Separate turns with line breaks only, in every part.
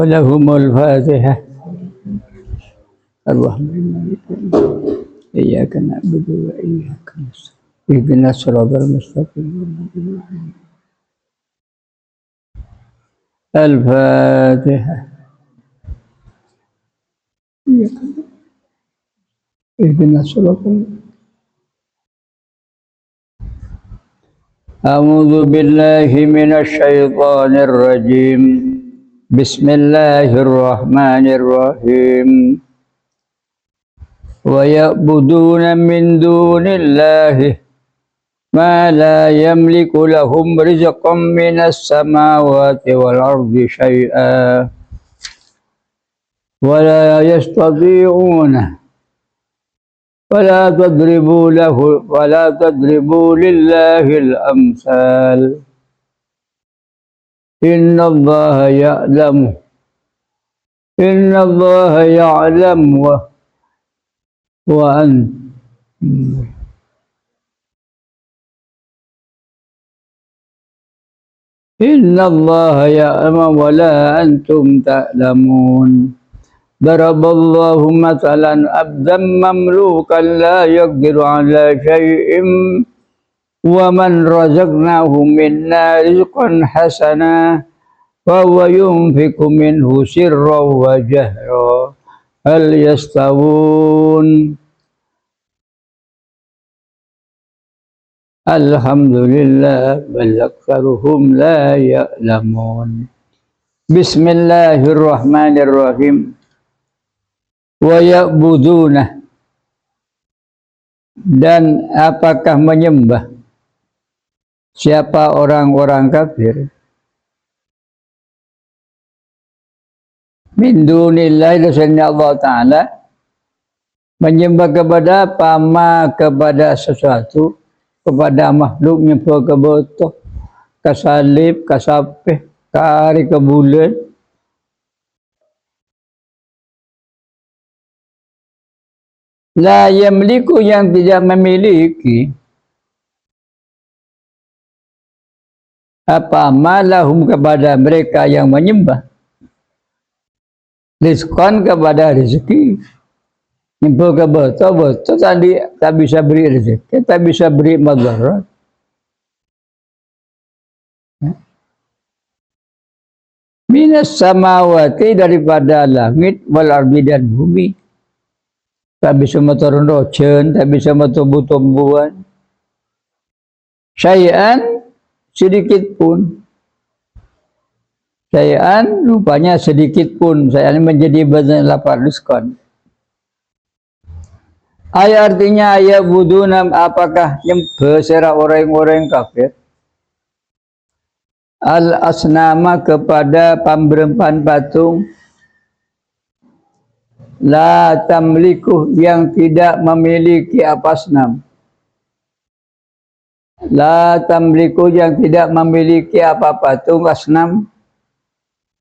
ولهم الفاتحة. اللهم إياك نعبد وإياك نستعين اهدنا الصراط المستقيم. الفاتحة. اهدنا الصراط. أعوذ بالله من الشيطان الرجيم. بسم الله الرحمن الرحيم. ويعبدون من دون الله ما لا يملك لهم رزقا من السماوات والأرض شيئا ولا يستطيعون ولا تضربوا لله الأمثال. إن الله يعلم إن الله يعلم ولا أنتم تعلمون. ضرب الله مثلا عبدا مملوكا لا يقدر على شيء ومن رزقناه منا رزقا حسنا فهو ينفق منه سرا وجهرا هل يستوون. Alhamdulillah bal aktsaruhum la ya'lamun. Bismillahirrahmanirrahim. Wa ya'buduna, dan apakah menyembah siapa orang-orang kafir min dunillahi selain Allah Ta'ala, menyembah kepada apa? Kepada sesuatu, kepada makhluknya ke botoh, ke salib, ke sapeh, ke hari, ke bulan. La yamliku, yang tidak memiliki apa malahum kepada mereka yang menyembah, rizqan kepada rezeki. Nyembah ke botoh tadi tak bisa beri rezeki, tak bisa beri madarat. Minas samawati, daripada langit, wal ardi, dan bumi. Tak bisa turun rojen, tak bisa tumbuh-tumbuhan. Syai'an, sedikit pun. Syai'an, rupanya sedikit pun. Syai'an menjadi badan lapar rizqan. Ayat artinya ayat budunam, apakah nyembah serah orang-orang kafir al-asnama, kepada pemberempan patung, la tamliku, yang tidak memiliki apa asnam. La tamliku, yang tidak memiliki apa patung asnam.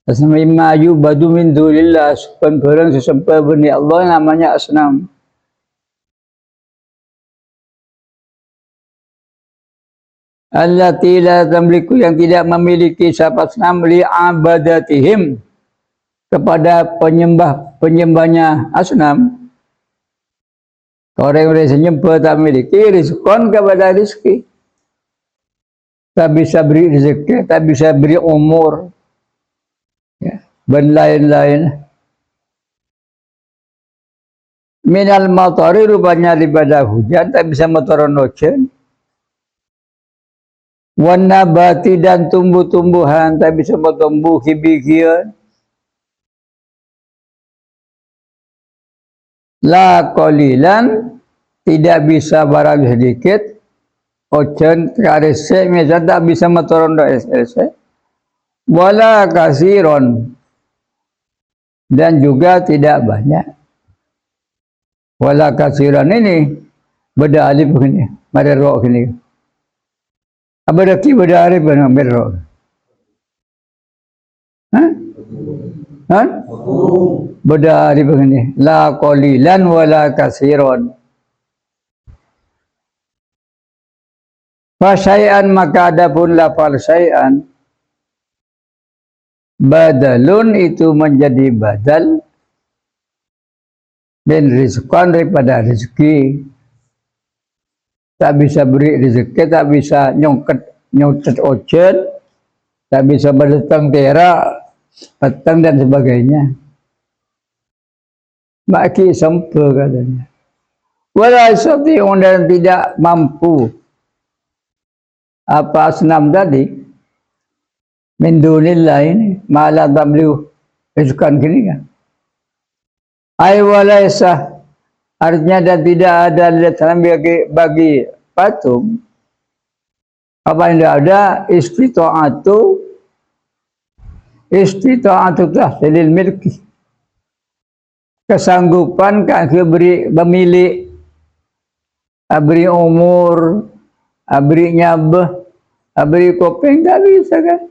Asnam imma yubadu min dunillah, barang sesembah bani Allah namanya asnam. Allati la tamliku, yang tidak memiliki siapa asnam li abadatihim, kepada penyembahnya asnam. Orang-orang yang menyembah tak memiliki rizqan, kepada rizki. Tak bisa beri rezeki, tak bisa beri umur, ya, dan lain-lain. Minal matari, rupanya daripada hujan, tak bisa turun hujan. Wan nabati, dan tumbuh-tumbuhan, tak bisa tumbuh bijian. La qalilan, tidak bisa barang sedikit. Hujan karese, misalnya tak bisa turun doa. Wala kasiron, dan juga tidak banyak. Wala kasiron ini beda alif begini, mari roh gini. Apa daki beda alif benar roh? Hah? Beda alif begini. La qalilan wala kasiron. Fasyai'an, maka adapun lafal syai'an, Badalun itu menjadi badal min rizqan daripada rezeki. Tak bisa beri rezeki, tak bisa nyutet ojen, tak bisa berdatang terak, petang dan sebagainya. Maki sempur katanya. Walau yastati'un dan tidak mampu apa asnam tadi min dunillah ini malah tabliu rizqan gini kan. Ai walaisa artinya dan tidak ada lisan bagi patung apa yang ada istita'atu tahsilil milki, kesanggupan kaki beri pemilik, beri umur, beri nyabah, beri kopeng, tak bisa kan.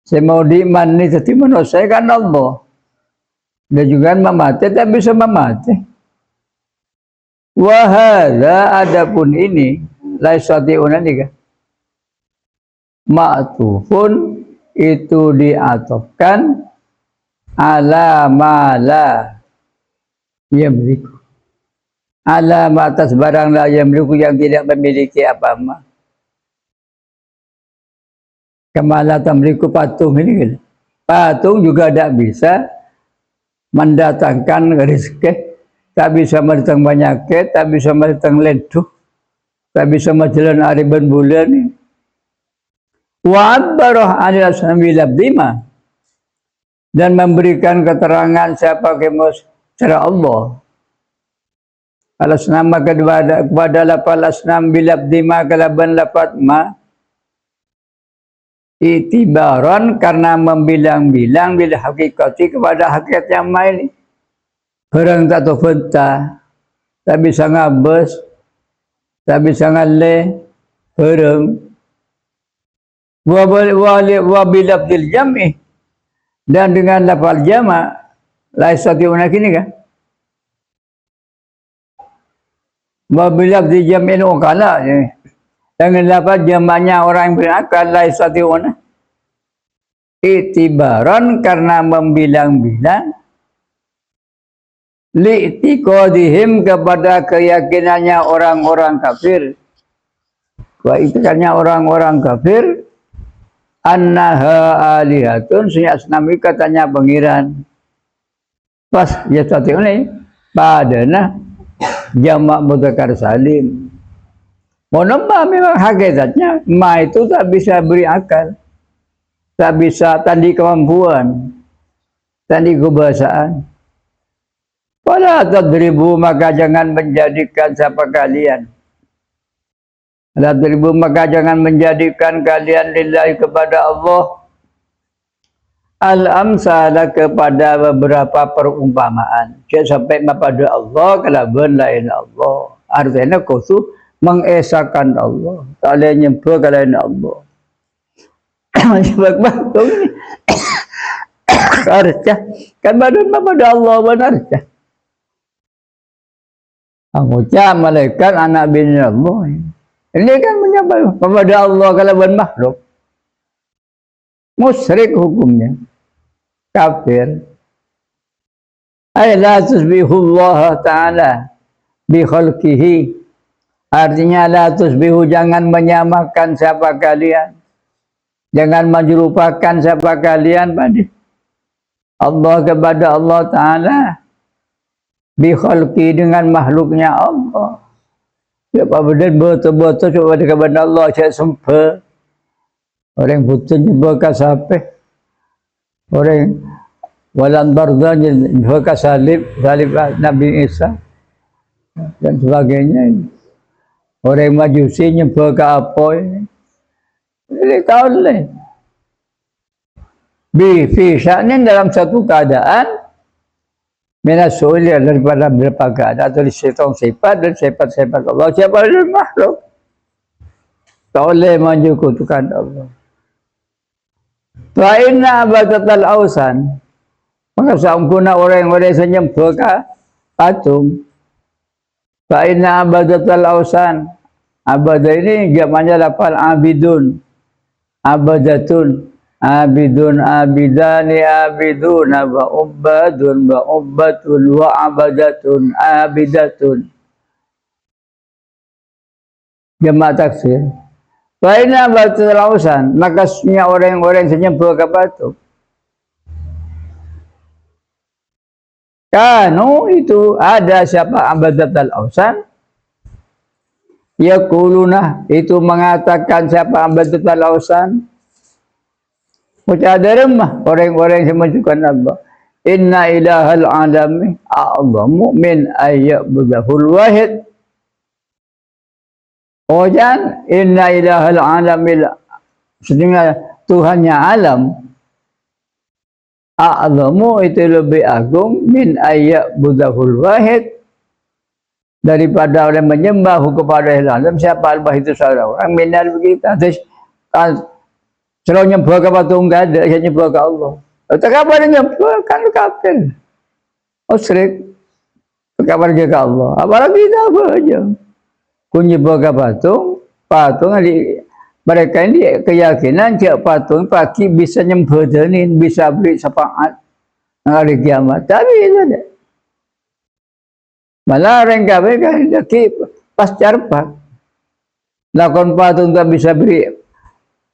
Saya mau diiman ni tetapi manusia kan Allah. Dan juga memati, tak bisa memati. Wahada adapun ini, laisati'un ini kan. Ma'tufun itu diatofkan ala mala yamliku, ala atas barang la yamliku yang tidak memiliki apa-apa. Kemala tamliku patung ini kan. Patung juga tidak bisa mendatangkan rezeki, tak bisa mendatangkan penyakit, tak bisa mendatangkan leduh, tak bisa menjalan hari dan bulan ini. Wa abbarah anil asnami labdima, dan memberikan keterangan siapa kemus secara Allah. Al-asnam kepada lafal asnam bilabdima kalaban lafat ma itibaran karena membilang-bilang bila hakikati kepada hakikat yang main. Orang tak tahu fenta, tak bisa ngabes, tak bisa ngaleh, orang wa bilabdil jami, dan dengan lafal jama laisati'un ini kan. Wa bilabdil jami ukala, dengan lafal jamaknya orang yang berakal laisati'un, itibaran karena membilang-bilang, li'tiqadihim kepada keyakinannya orang-orang kafir. Wah itu karena orang-orang kafir annaha alihatun, si asnami katanya pengiran. Pas ya tadi ini padana jamak mudzakkar salim. Monomba memang hakikatnya ma itu tak bisa beri akal, tak bisa tadi kemampuan, tadi kebahasaan. Wala tadribu, maka jangan menjadikan siapa kalian. La tadribu, maka jangan menjadikan kalian lillahi kepada Allah al-amsala kepada beberapa perumpamaan. Dia sampai kepada Allah kalaban lain Allah. Artinya khusus mengesahkan Allah. Tak boleh nyembah kalain Allah. Sebab batung ni harusnya kan pada Allah benarnya. Mengucap malaikat anak bini Allah. Ini kan menyembah kepada Allah kalaban makhluk. Musyrik hukumnya. Kafir. Ay la tusbihu Allah Ta'ala bi khalqihi. Artinya la tusbihu, jangan menyamakan siapa kalian. Jangan menyerupakan siapa kalian pada Allah kepada Allah Ta'ala. Bi khalqi, dengan makhluknya Allah. Siapa benar betul-betul kepada Allah saya sempur. Orang betul juga kasapeh. Orang walan bardanya juga salib Nabi Isa dan sebagainya. Orang Majusi nyembah ke apa ini? Ini tahu lah. Fi sya'nin dalam satu keadaan minasulia daripada beberapa keadaan atau disetong sifat dan sifat-sifat Allah. Siapa dari makhluk? Tak boleh menyekutukan Allah. Fa inna abadatal ausan, maka sangkuna orang-orang yang menyembah ke patung. Fa inna abadatal ausan, abadah ini jamaknya lafal abidun, abadatun, abidun abidani abiduna wa ubbatun wa abadatun abidatun. Jemaah taksir. Baina batul lausan, maka semua orang-orang senyembah ke batu. Kanu itu ada siapa abadatul ausan? Yaquluna itu mengatakan siapa abadatul ausan? Mucadarem mah orang-orang yang menunjukkan Allah. Inna ilahal alami a'zamu min ayyabudahul wahid. Oh jangan inna ilahal alamil sedangkan Tuhannya alam a'zamu itu lebih agung min ayyabudahul wahid daripada orang menyembah kepada alam. Siapa Allah itu seorang minal kita. Terus kalau nyembah ke patung enggak ada, hanya nyembah ke Allah. Tak kabar nyembah kan kafir. Oh syirik. Kabar ke Allah. Apalagi kita apa aja. Ku nyembah ke patung mereka ini keyakinan cak patung pagi bisa nyembodanin, bisa beri syafaat hari kiamat. Tapi itu ada. Malah orang kafir kan pas carpak. Lakon patung tak bisa beri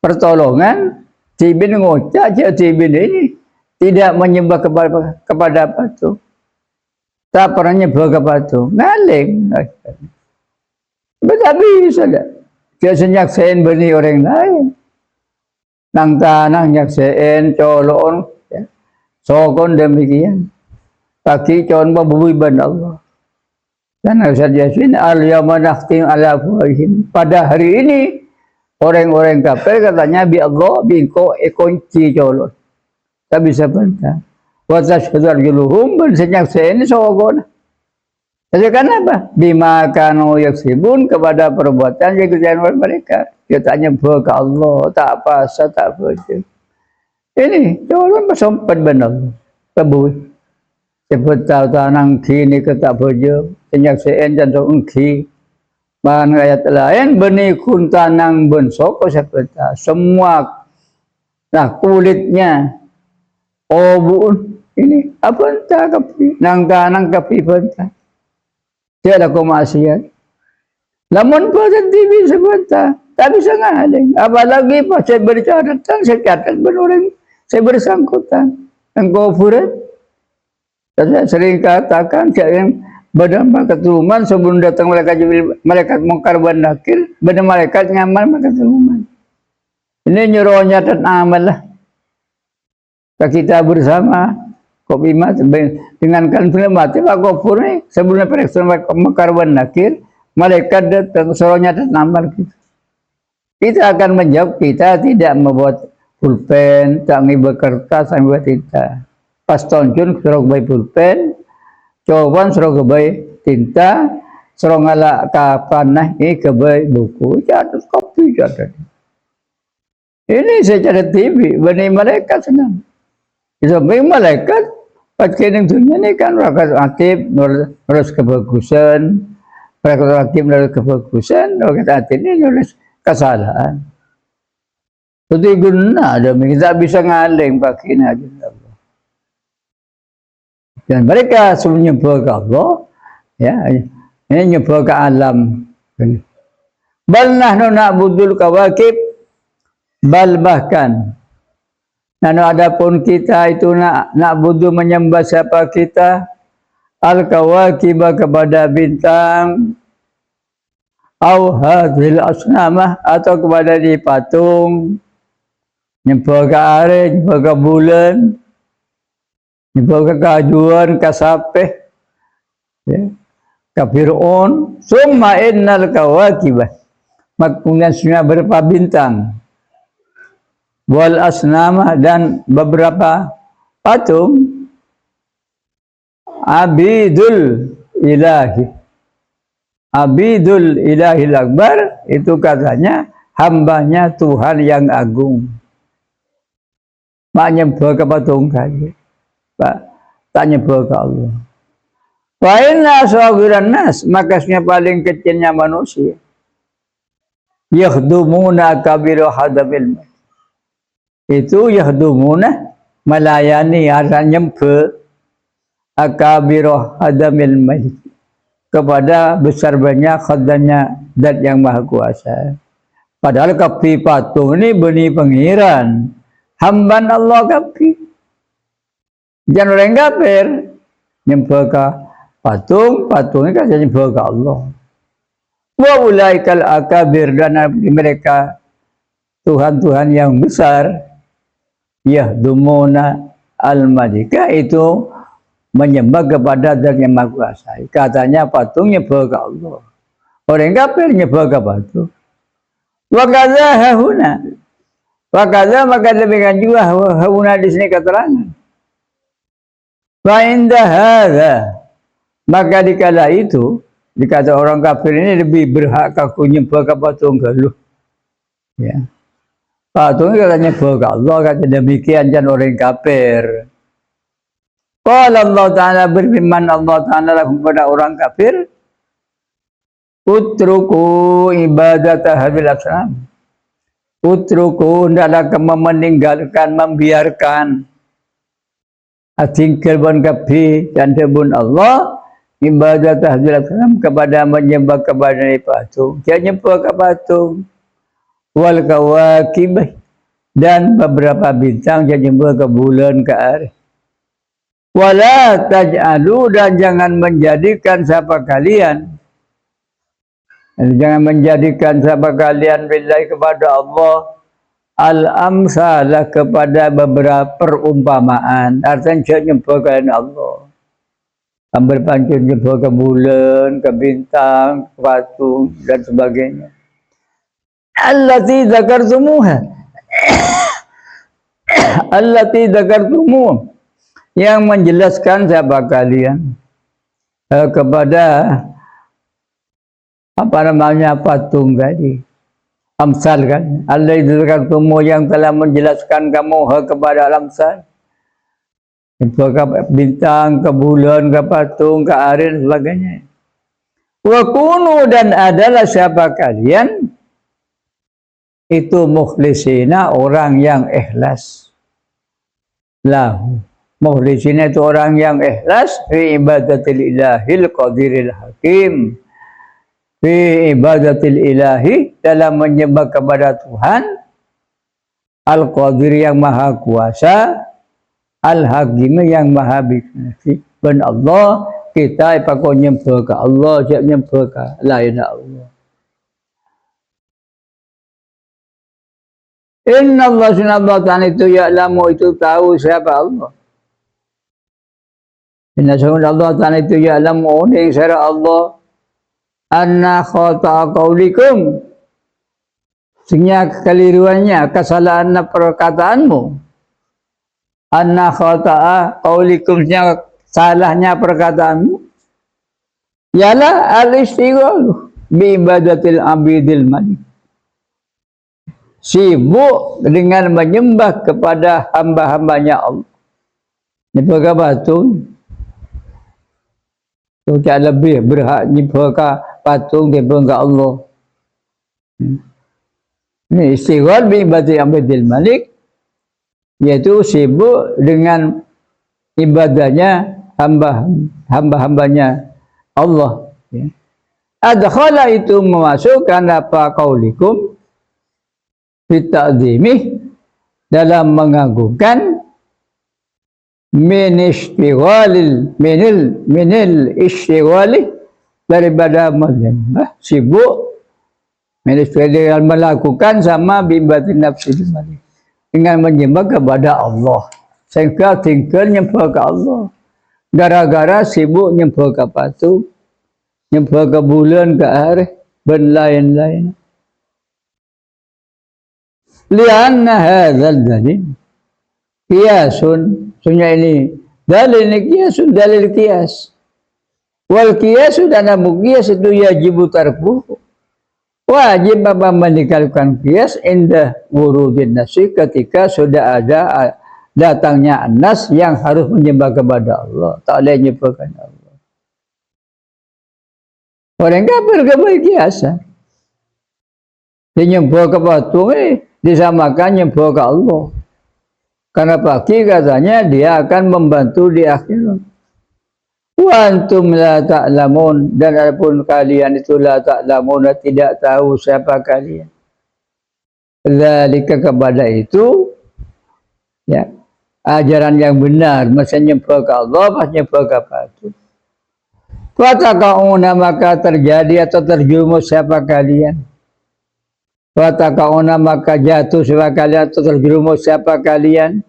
pertolongan, Cibin ngocak Cibin ini tidak menyembah kepada patung. Tak pernah nyembah ke patung. Ngaling. Tapi bisa tak? Dia senyaksain bani orang lain. Nang tanang nyaksain colon. Ya. Sokon demikian. Pagi colon babui ban Allah. Dan Ustaz Yasin al-yawma nakhtim ala afwahihim. Pada hari ini orang-orang kafir katanya bi Allah bi ko kunci colon. Tak bisa bantah. Wa tashhadu arjuluhum bersenyak-senyak sokon. Jadi kenapa? Bima kanu yaksibun kepada perbuatan yang kerjaan mereka. Dia tanya ke Allah, tak apa, tak apa. Ini colon bersempat benar. Kebui. Sebut tahu tanang kini ketak bojo. Senyak-senyak jantung engki. Bahan ayat lain benih kun tanang bensoko sepeta. Semua nah kulitnya obun ini apa entah kapi nang tanang kapi bentah. Tiada kemaksiat. Namun pada TV sebentar tak bisa ngaling. Apalagi pas saya berbicara tentang saya katakan orang saya bersangkutan engkau furet. Saya sering katakan yang berdampak keturunan sebelum datang malaikat mungkar dan nakir, benar malaikat ngamal maka keturunan. Ini nyuruhnya dan amal lah. Kita bersama kopi mas dengan kan mati pak kofur nih sebelumnya periksa mungkar dan nakir, malaikat datang suruhnya dan amal kita. Kita akan menjawab kita tidak membuat pulpen, tak ngibar kertas, sampai kita. Pas tonjun suruh bayi pulpen. Coban suruh kebai tinta, suruh ngalak kapan ini kebai buku, jatuh kopi jatuh. Ini secara TV, benih malaikat senang. Itu benih malaikat, pakai dunia ini kan rakyat aktif, harus kebagusan, rakyat aktif harus kebagusan, rakyat aktif ini harus kesalahan. Jadi guna ada, kita bisa ngaling pakai ini aja. Dan mereka sebelum nyembah ke Allah, ya, ini nyembah ke alam. Bal nahnu na'budul kawakib, bal bahkan. Dan adapun kita itu na'budu menyembah siapa kita? Al-kawakib kepada bintang, au hadhil asnamah atau kepada di patung, nyembah ke hari, nyembah ke bulan. Nyembah ke kajuan, ke sapeh, ya. Ke Fir'aun, summa innal kawakibah. Kemudian semua berupa bintang. Wal asnama dan beberapa patung. Abidul ilahi. Abidul ilahil akbar, itu katanya hambanya Tuhan yang agung. Maknya nyembah ke patung kayu. Pak, tanya ke Allah. Wa inna sawiran nas, makasnya paling kecilnya manusia. Yakhdumuna kabiru hadabil. itu yahdumuna melayani arah nyempe akabirah hadamil malik kepada besar banyak khadamnya zat yang maha kuasa. Padahal kapi patung ini benih pengiran hamban Allah kapi. Jangan orang kafir nyembah ke patung, patungnya kan nyembah ke Allah. Wa ulaikal akabir, dan mereka Tuhan-Tuhan yang besar yahdumuna al-malika itu menyembah kepada zat yang maha kuasa. Katanya patung nyembah ke Allah. Orang kafir nyembah ke patung. Wa kadza hahuna. Wa kadza maka demikian juga hahuna di sini keterangan. Wa inda hadza, maka dikala itu dikata orang kafir ini lebih berhak aku nyembah ke patung ke lu. Ya. Patung katanya nyembah ke Allah, kata demikian jangan orang kafir. Qala Allah Ta'ala, berfirman Allah Ta'ala kepada orang kafir, utruku ibadat hadil asnam. Utruku, hendaklah kamu meninggalkan, membiarkan tinggal bon kafi dan debun Allah ibadat hadil asnam kepada menyembah kepada patung. Dia nyembah ke patung. Wal kawakib, dan beberapa bintang dia nyembah ke bulan, ke hari. Wala taj'alu, dan jangan menjadikan siapa kalian, jangan menjadikan siapa kalian billahi kepada Allah al-amsalah kepada beberapa perumpamaan. Artinya nyembah kepada Allah, ambil pancun nyembah ke bulan, ke bintang, ke patung dan sebagainya. Allati dzakartumuha allati dzakartumuha, yang menjelaskan siapa kalian kepada apa namanya patung tadi, amsal kan, Allah itu yang telah menjelaskan kamu kepada amsal, ke bintang, ke bulan, ke patung, ke air sebagainya. Wa kunu, dan adalah siapa kalian itu mukhlisina, orang yang ikhlas lahu. Mukhlisina itu orang yang ikhlas fi ibadatil ilahil qadiril hakim, fi ibadatil ilahi, dalam menyembah kepada Tuhan al-qadir yang maha kuasa, al-hakim yang maha bijaksana. Ben Allah kita pakai nyembah ke Allah, siap nyembah ke lain Allah. Inna Allah subhanahu wa ta'ala itu ya'lamu, itu tahu siapa Allah. Inna Allah Ta'ala itu ya'lamu, yang syara Allah, anna khata'a qawlikum, sehingga kekeliruannya, kesalahan perkataanmu. Anna khata'a qawlikum, sehingga salahnya perkataanmu. Yalah al-istighal bi ibadatil abidil malik. Sibuk dengan menyembah kepada hamba-hambanya Allah. Ini patung. Tidak lebih berhak nyembah ke patung daripada ke Allah. Ini istighfar bi ibadatil abidil malik, yaitu sibuk dengan ibadahnya hamba-hambanya Allah. Adkhala, itu memasukkan apa qaulikum bita'zimih, dalam mengagungkan, minil istighali, daripada menyembah, sibuk melakukan sama bibatin nafsi dengan menyembah kepada Allah, sehingga tinggal nyembah ke Allah gara-gara sibuk nyembah ke patung, nyembah ke bulan, ke hari dan lain-lain. Lianna hadzal dalil qiyasun, sunya ini dalil qiyasun, dalil qiyas. Wal qiyasu, dan qiyas itu yajibu tarkuhu, wajib apa meninggalkan qiyas inda wurudin nasi, ketika sudah ada datangnya nas yang harus menyembah kepada Allah, tak boleh menyembahkan Allah. Orang kafir kebiasaan dia nyembah ke patung, disamakan nyembah ke Allah. Karena baki katanya dia akan membantu di akhirat. Wa antum la ta'lamun, dan adapun kalian itu la ta'lamun, tidak tahu siapa kalian. Dzalika, kepada itu ya ajaran yang benar, maksudnya nyembah ke Allah, maksudnya nyembah ke batu. Fataqauna, maka terjadi atau terjerumus siapa kalian. Fataqauna, maka jatuh siapa kalian atau terjerumus siapa kalian.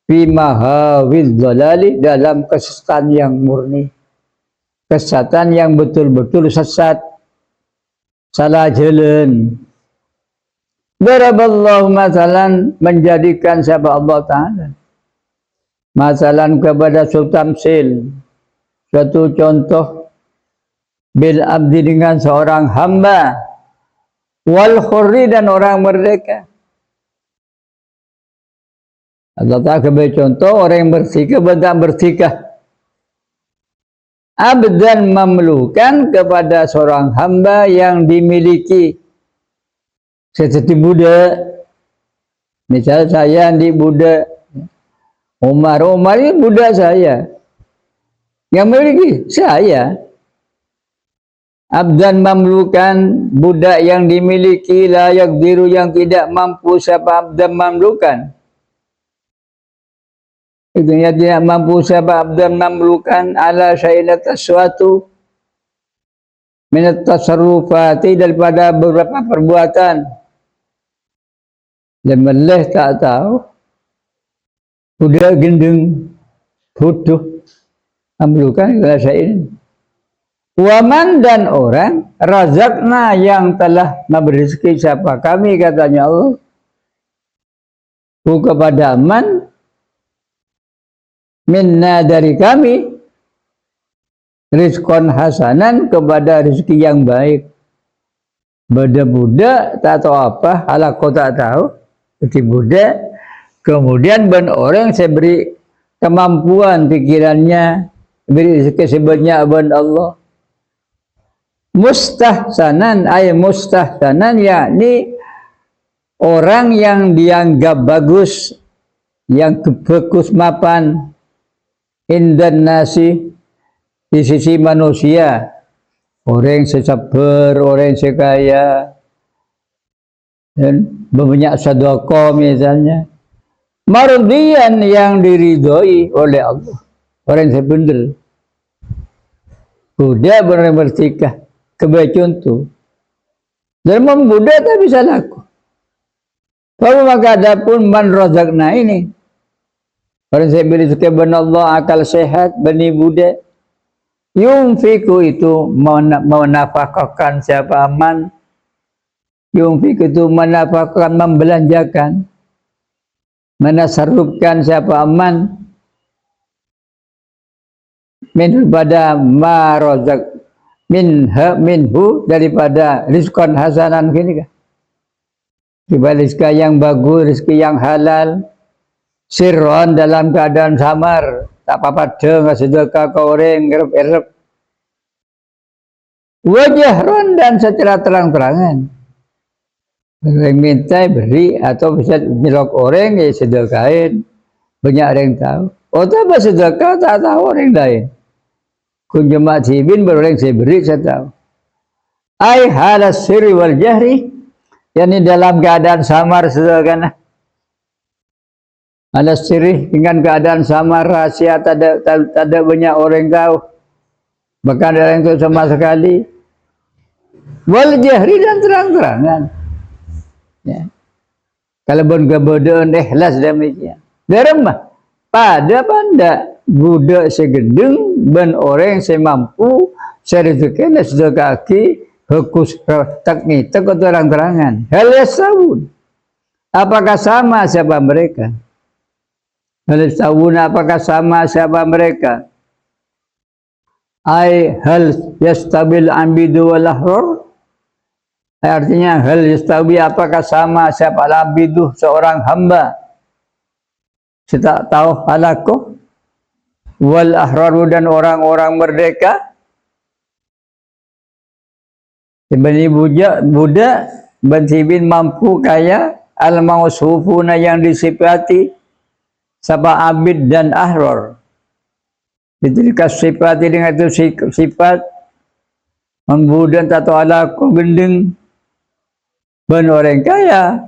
Bimahawil dhalali, dalam kesesatan yang murni, kesesatan yang betul-betul sesat, salah jalan. Daraballahu masalan, menjadikan siapa Allah Ta'ala masalan kepada sultamsil, suatu contoh, bil abdi, dengan seorang hamba, wal khurri, dan orang merdeka. Allah Ta'ala sebagai contoh orang yang bersikap, benar bersikap. Abdan, mamlukan, kepada seorang hamba yang dimiliki. Seperti budak. Misal saya di budak Umar ini budak saya. Yang memiliki saya. Abdan, mamlukan, budak yang dimiliki, layak diru, yang tidak mampu siapa abdan mamlukan. Itu yang tidak mampu siapa abdan mamlukan, ala syai'in, atas suatu, minat tasarrufati, daripada beberapa perbuatan. Dan meleh tak tahu, budak gendeng, bodoh, mamlukan ala syai'in. Waman, dan orang, razakna, yang telah memberi rezeki siapa kami, katanya Allah, kepada man, minna, dari kami, rizqan hasanan, kepada rezeki yang baik. Budak tak tahu apa, halako tak tahu, jadi budak. Kemudian ben orang saya beri kemampuan pikirannya, beri rezeki sebanyak ben Allah. Mustahsanan, mustahsanan, yakni orang yang dianggap bagus, yang bagus mapan, indan nasi, di sisi manusia, orang yang sabar, orang yang kaya, dan banyak sedekah misalnya, mardiyan, yang diridhoi oleh Allah, orang yang benar. Budak benar bertikah, sebagai contoh, dan membudak tak bisa laku. Kalau maka adapun man razaqna ini, orang saya beri rezeki ben Allah, akal sehat, bani budak, yunfiku, itu menafkahkan siapa aman, yunfiku itu menafkahkan, membelanjakan, menasarrufkan siapa aman, min, pada ma razaq, minhu, daripada rizqan hasanan, gini kan, rezeki yang bagus, rezeki yang halal, sirron, dalam keadaan samar, tak apa-apa deng, sedekah ke orang, ngerep-erep, wajahron, dan secara terang-terangan, orang minta beri, atau bisa nyelok orang, ya sedekahin, banyak orang tahu. Oh, tak sedekah, tak tahu orang lain. Kunjumat sibin, berorang saya beri, saya tahu. Ai halas sirri wal jahri, yakni dalam keadaan samar sedekah. Halas sirri, dengan keadaan samar, rahasia, tak ada banyak orang tahu, bahkan ada yang tahu sama sekali. Wal jahri, dan terang-terangan. Ya. Kalau bon kebodohan, ikhlas demikian. Deremah pada panda budak segedeng, ben orang yang mampu, serezeki, sedekaki, hukus takni, takut terang-terangan. Hal yasawun, apakah sama siapa mereka? Hal yasawun, apakah sama siapa mereka? Ai hal yastabil ambidu wal ahrar, artinya hal yastawi, apakah sama siapa abidu, seorang hamba, kita tahu halako, wal ahraru, dan orang-orang merdeka. Bani budak bensibin mampu kaya, al mausufuna, yang disifati, Sabah abid dan ahror. Ditilka sifat dengan itu sifat membudan tato ala ku gendeng ben orang kaya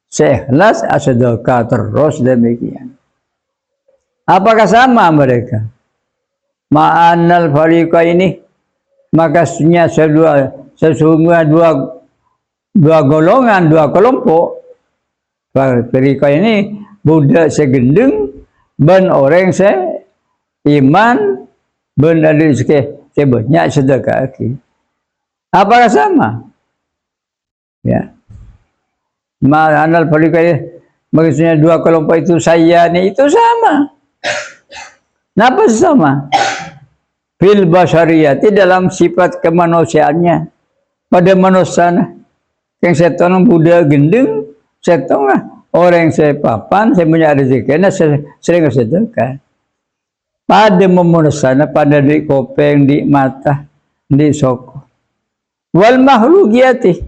seikhlas sedekah terus demikian. Apakah sama mereka? Ma'anal fariqa ini maka sesungguhnya dua golongan, dua kelompok. Fariqa ini budak segendeng ben orang iman ben ada sebanyak sedekah. Apakah sama? Ya. Ma'anal fariqa ini maksudnya dua kelompok itu saya ini itu sama. Kenapa sama? Fil basyariyati dalam sifat kemanusiaannya. Pada manusia yang setan budak gendeng, setan orang yang papan, saya punya rezeki, sering sedekah. Pada manusia, pada di kopeng, di mata, di soko. Wal makhlukiyati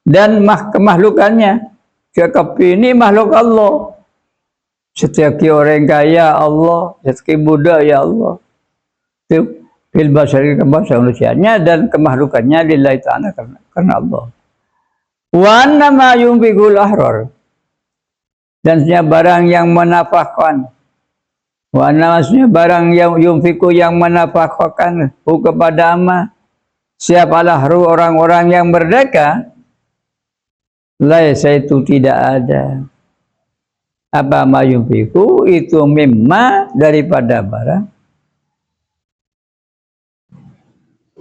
dan kemakhlukannya. Kekapi ini makhluk Allah. Setiap orang kaya Allah, setiap budak ya Allah. Itu fil basyari kemanusiaannya dan kemakhlukannya lillahi ta'ala karena Allah. Wa anna ma yunfiqul ahrar. Dan sebenarnya barang yang menafkahkan. Wa anna maksudnya barang yang yunfiqu yang menafkahkan kepada siapalah orang-orang yang merdeka. Laisa itu tidak ada. Apa mayumpiku itu mimma daripada barang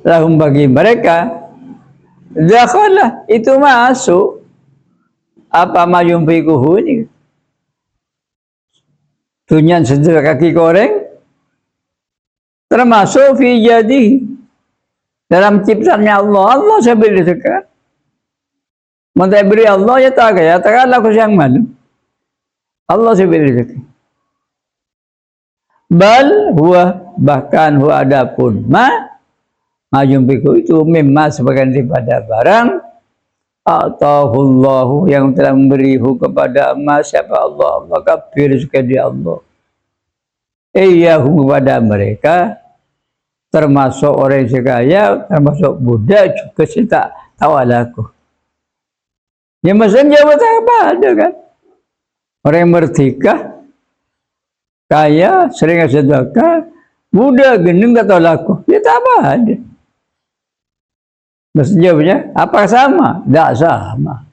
lahum bagi mereka dakhalah itu masuk apa mayumpiku ini tunyan sedekah kaki goreng termasuk fi jadi dalam ciptaannya Allah saya beri sedekah mentai beri Allah ya tak ya aku yang malu Allah seberi rezeki. Bal huwa bahkan huwa adapun majumpiku itu mimma sebagian daripada barang atahullahu yang telah memberi kepada siapa Allah kafir sekali Allah. Iyahu kepada mereka termasuk orang sekaya termasuk budak juga sih tak tahu aku. Ya maksudnya jawab apa ada kan? Orang yang merdeka, kaya, sering sedekah, budak gendeng tak tahu laku. Dia tak apa ada. Maksudnya, apa sama? Tak sama.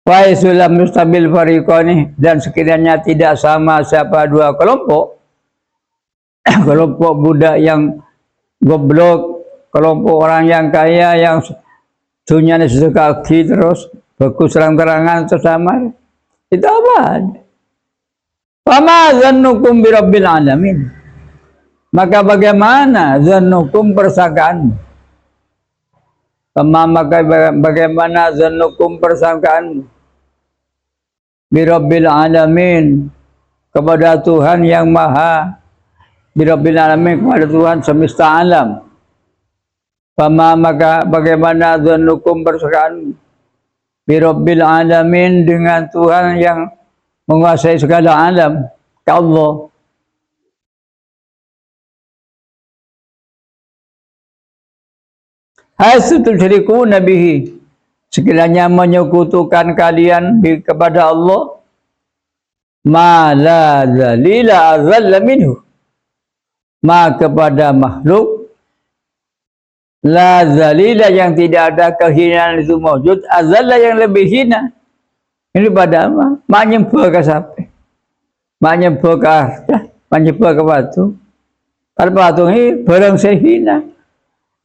Wa isulam mustabil fariqani dan sekiranya tidak sama siapa dua kelompok, kelompok budak yang goblok, kelompok orang yang kaya yang dunia sedekah terus, bagus terang-terangan sama. Itu apa? Fama zannukum bi rabbil alamin. Maka bagaimana zannukum persangkaanmu? Maka bagaimana zannukum persangkaanmu? Bi rabbil alamin kepada Tuhan yang maha bi rabbil alamin kepada Tuhan semesta alam. Fama maka bagaimana zannukum persangkaanmu? Birabbil alamin dengan Tuhan yang menguasai segala alam, Allah. Hasil syiriku nabihi sekiranya menyekutukan kalian kepada Allah ma la zalila azalla minhu ma kepada makhluk la zalila yang tidak ada kehinaan itu mawjud azalla yang lebih hina ini pada apa? Mak nyembah ke siapa? Mak nyembah ke harta, mak nyembah ke batu. Kalau batu ini barang sehina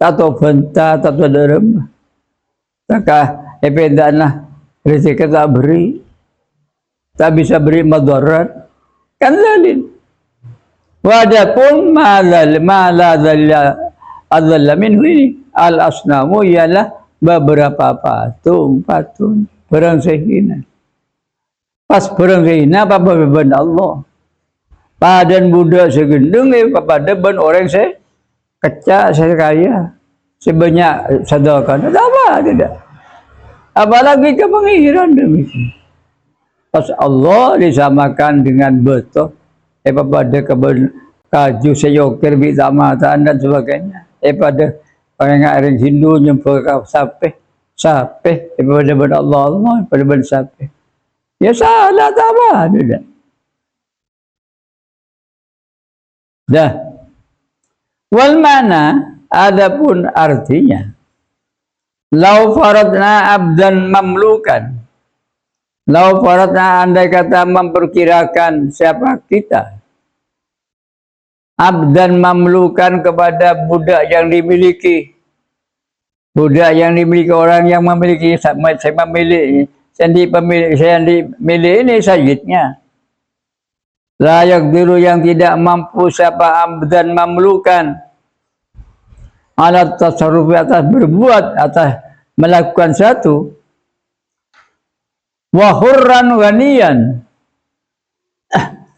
tato benta, tato derem maka epedana rezeki tak beri tak bisa beri madarat kan zalil wadapun mala zalila adzalla minhu ini al-asnamu ialah beberapa patung barang sehina. Pas barang sehina apa beban Allah. Padan budak segendeng kepada beban orang kecak sekaya sebanyak sedekah. Apa tidak? Apalagi ke pengiran demikian. pas Allah disamakan dengan betul pada kaju seyokir bitamatan dan sebagainya pada orang Hindu nyempur sapeh pada Allah pada sapeh ya salah tak apa dah wal mana adapun artinya lau faradna abdan mamlukan lau faradna andai kata memperkirakan siapa kita abdan mamlukan kepada budak yang dimiliki orang yang memiliki saya memiliki saya dimiliki ini sayyidnya layak biru yang tidak mampu siapa abdan mamlukan alat tasarruf atas berbuat atas melakukan satu wahurran ghaniyan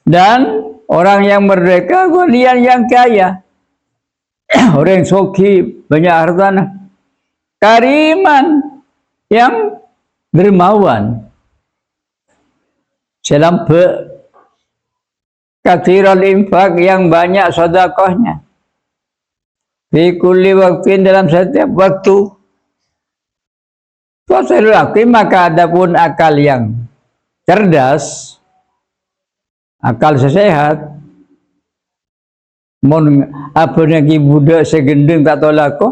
dan orang yang merdeka ghaniyan yang kaya orang yang soki banyak harta kariman yang dermawan dalam kathirul infak yang banyak sedekahnya di kulli waktin dalam setiap waktu fasalul aqli maka adapun akal yang cerdas akal sesehat mon apa lagi budak segendeng tak tahu laku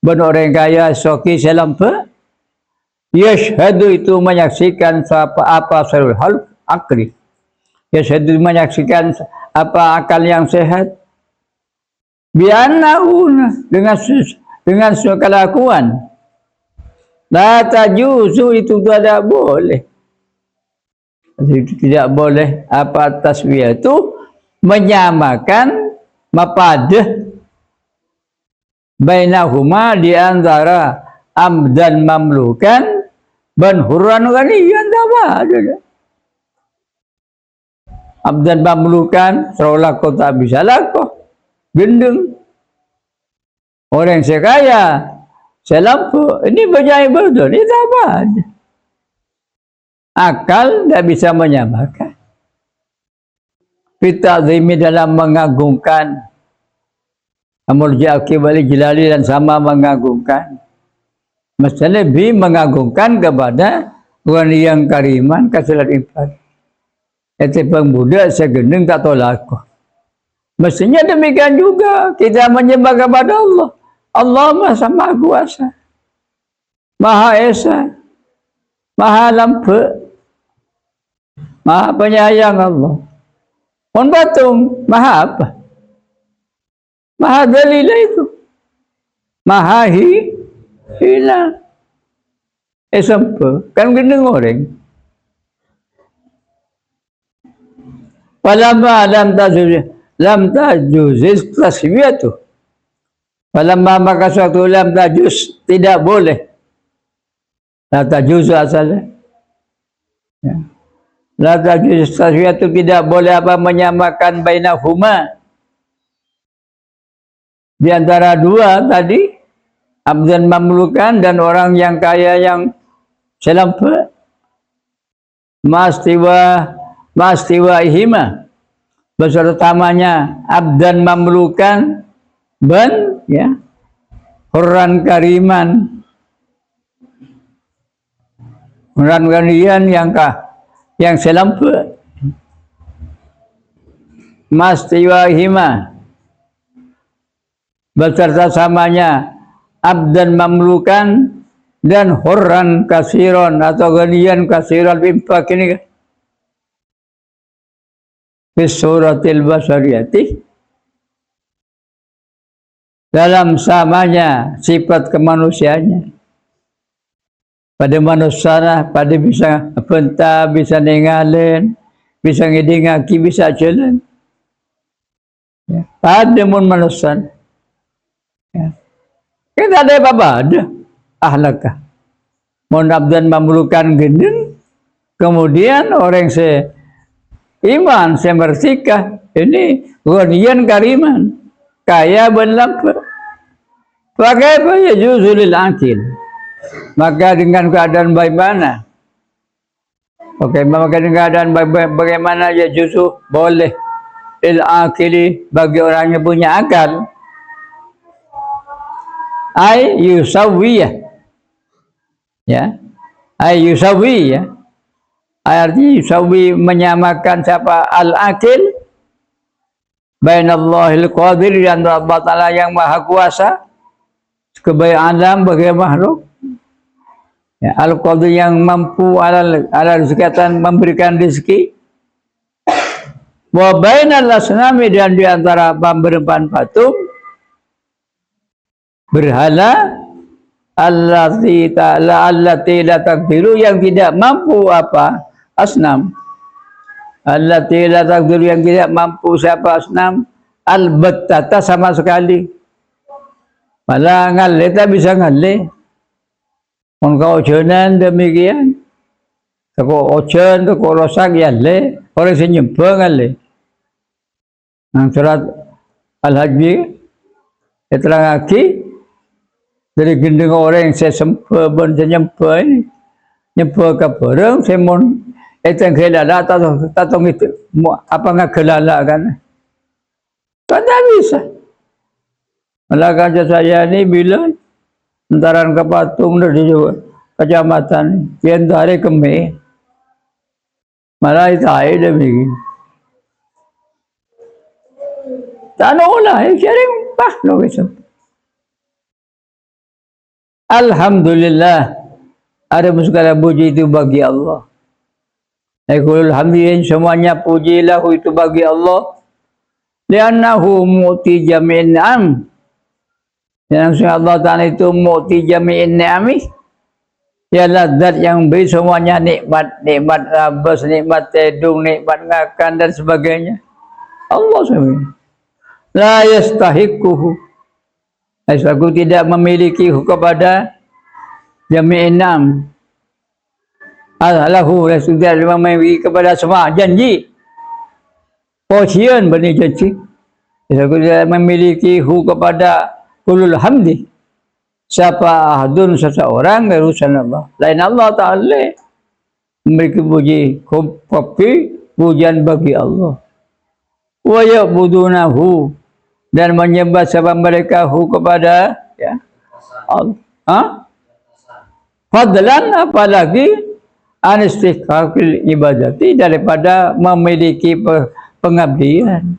ben orang kaya soki salam yashhadu itu menyaksikan apa sarul hal akli yashhadu menyaksikan apa akal yang sehat bi'annahu dengan suatu kelakuan la tajuzu itu tidak boleh tidak boleh apa taswiyah itu menyamakan mapadah bainahuma di antara amdan mamlukan ban hurran ghaniyan ada abdan mamlukan seolah kau tak bisa laku gendeng orang sekaya selampu ini banyak betul ini tak apa akal tidak bisa menyamakan kita zimi dalam mengagungkan Amurja Akibali Jilali dan sama mengagungkan mesti lebih mengagungkan kepada orang yang kariman kasilat infak itu pengbudak segendeng tak tolak mestinya demikian juga kita menyembah kepada Allah Allah Maha Kuasa Maha Esa Maha Lampu Maha Penyayang Allah pun batung Maha apa Maha Dalila itu Maha Hina sampai kan gendeng orang Falamma lam tajuz taswiyatu falamma maka suatu lam tajuz tidak boleh la tajuz asalnya ya. La tajuz taswiyatu tidak boleh apa menyamakan bainahuma di antara dua tadi abdan mamlukan dan orang yang kaya yang selampa mastiwa ihima besertamanya abdan mamlukan ban ya hurran kariman hurran ghaniyan yang selampa mastiwa ihima beserta samanya abdan mamlukan dan hurran kasiron atau ghaniyan kasiron infak ini fi suratil basariyati dalam samanya sifat kemanusiaannya pada manusia pada bisa benta bisa ningalin bisa ngidingaki bisa jalan ya. Pada mun manusia ya. Kita ada apa ada ahlakah mun abdan mamlukan gendeng kemudian orang iman semertika ini ghaniyan kariman kaya berlampu pakai apa ya juzulil akil maka dengan keadaan bagaimana Okey, keadaan bagaimana ya justru boleh il-akili bagi orang yang punya akal. Ai yusawiyah. Ya. Ai yusawi ya. Artinya yusawi menyamakan siapa al-akil bainallahil qadir dan Allah Ta'ala yang maha kuasa kebaik alam bagi makhluk. Ya, al-qadir yang mampu ala rizqatan memberikan rezeki. Wa bainal asnami dan di antara pemberempan patung berhala allati la takdiru yang tidak mampu apa asnam. Allati la takdiru yang tidak mampu siapa asnam albattata sama sekali. Malah ngalle tak bisa ngalle. Kau oceanan demikian. Kau ocean tu kau rosak ya le. Orang senyumpang le. Nang surat Al-Hajj terang lagi dari gendeng orang yang saya sempat bernyempa ini nyempa ke barang saya mon etang kelala tatong itu apa nggak kelala kan? Kan tak bisa. Malah kerja saya ni bila antaran ke patung dari kecamatan yang dari kemi malah itu air demikian. Tanolah, sharing bah lo gitu. Alhamdulillah, ada segala puji itu bagi Allah. Alhamdulillah, semuanya pujilah itu bagi Allah. Liannahu mu'ti jami'in ni'am. Yang Allah Ta'ala itu mu'ti jami'in ni'ami. Ialah zat yang beri semuanya nikmat, nikmat rabas, nikmat tedung, nikmat ngakan dan sebagainya. Allah SWT. La yastahiquhu. Aku tidak memiliki kepada jami'in nam. Alahu tidak memiliki kepada semua janji. Posian bani janji. Aku tidak memiliki kepada kulul hamdi. Siapa ahadun seseorang urusan Allah. Lain Allah Ta'ala memiliki puji. Kopi pujian bagi Allah. Wa ya'budunahu. Dan menyembah siapa mereka kepada ya Allah. Fadlan apalagi anistiqaqil ibadati daripada memiliki pengabdian.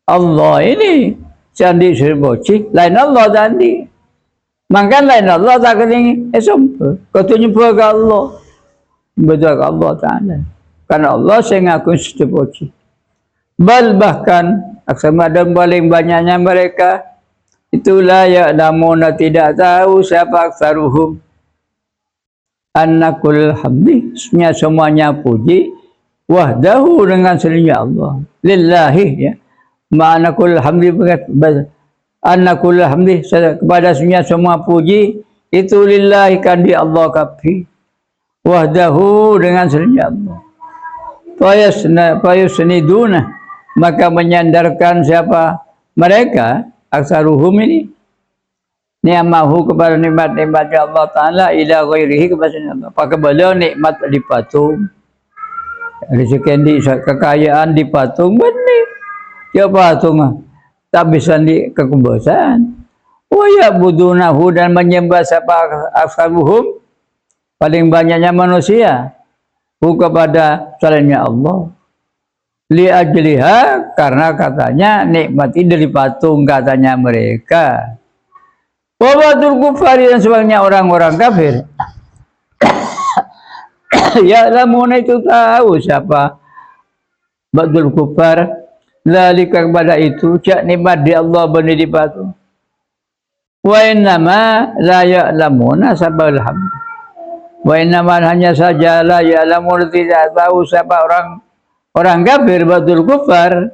Allah ini candi serboci lain Allah tadi. Maka lain Allah tak kening esok ketunjuk ke Allah. Betul ke Allah Ta'ala. Karena Allah saya ngaku serboci. Bal bahkan aksama dan paling banyaknya mereka itulah ya namun tidak tahu siapa aksaruhum annakul hamdi semuanya puji wahdahu dengan sendirinya Allah lillahi ya ma'anakul hamdi annakul hamdi kepada semua puji itu lillahi kan di Allah kafi wahdahu dengan sendirinya Allah fayusniduna maka menyandarkan siapa mereka aksaruhum ini ni'amahu kepada nikmat-nikmat Allah Ta'ala ila ghairihi kepada Allah. Pakai beliau nikmat di patung rezeki kekayaan di patung benih ya patung tak bisa di kekuasaan wa ya'budunahu dan menyembah siapa aksaruhum paling banyaknya manusia kepada selainnya Allah li ajliha karena katanya nikmati dari patung katanya mereka. Wabatul kufari dan sebagainya orang-orang kafir. Ya lamun itu tahu siapa badul kufar lalika kepada itu cak nikmat di Allah benih di patung. Wa innama la ya'lamuna sabal hamd. Wa innama hanya saja la ya'lamun tidak tahu siapa orang kafir badul kufar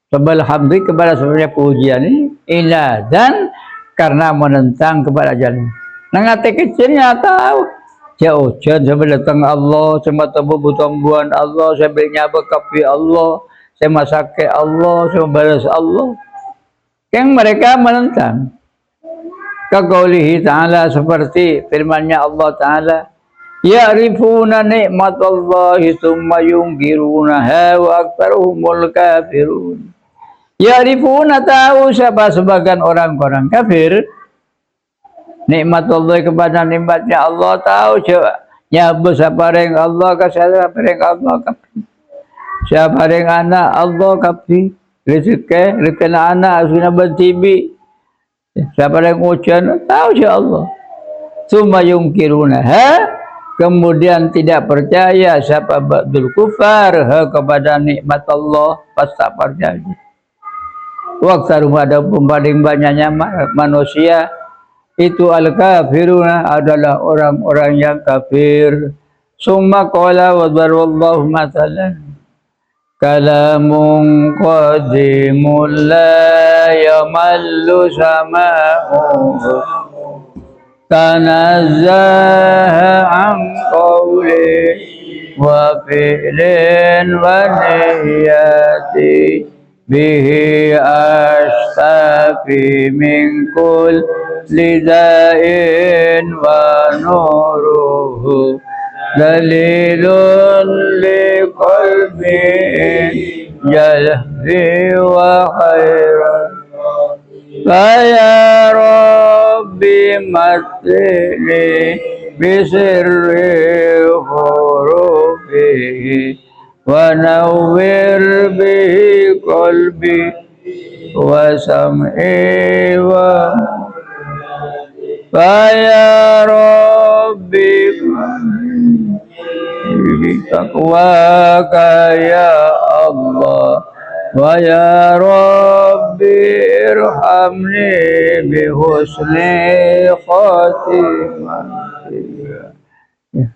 sebal hamdi kepada sebenarnya pujian ini dan karena menentang kepada jalan. Nangate kecilnya tahu jauh sebab datang Allah sama tabu butambuan Allah sebenarnya bekapi Allah sama sakit Allah sama balas Allah yang mereka menentang kaqaulihi ta'ala seperti firman-Nya Allah Ta'ala ya'rifuna ni'matallahi tsumma yungkirunaha wa aktsaruhumul kafirun. Ya'rifuna tahu siapa sebagian orang-orang kafir nikmatullah kepada nikmatnya Allah tahu siapa siapa ring Allah ka siapa ring Allah kabeh. Siapa ring anak Allah kabeh rezeki anak asuna bentibi. Siapa ring ujian tahu si Allah. Summa yungkiruna kemudian tidak percaya siapa ba'dul kufar kepada nikmat Allah pas tak percaya. Waktu ada paling banyaknya manusia itu al-kafiruna adalah orang-orang yang kafir. Summa qala wa darallahu mathalan kalamun qadimul la yamallu sama'u tanazzaha an qawli wa fi'lin wa niyati bihi astafi min kulli da'in wa nuruhu dalilun li qalbin jalhi wa khairan ya rabbi matli bisirri hurufihi wa nawwir bihi qalbi wa sam'i wa ya rabbi taqwaka ya Allah wa ya rabbi irhamni bi husni khatimah. Ya,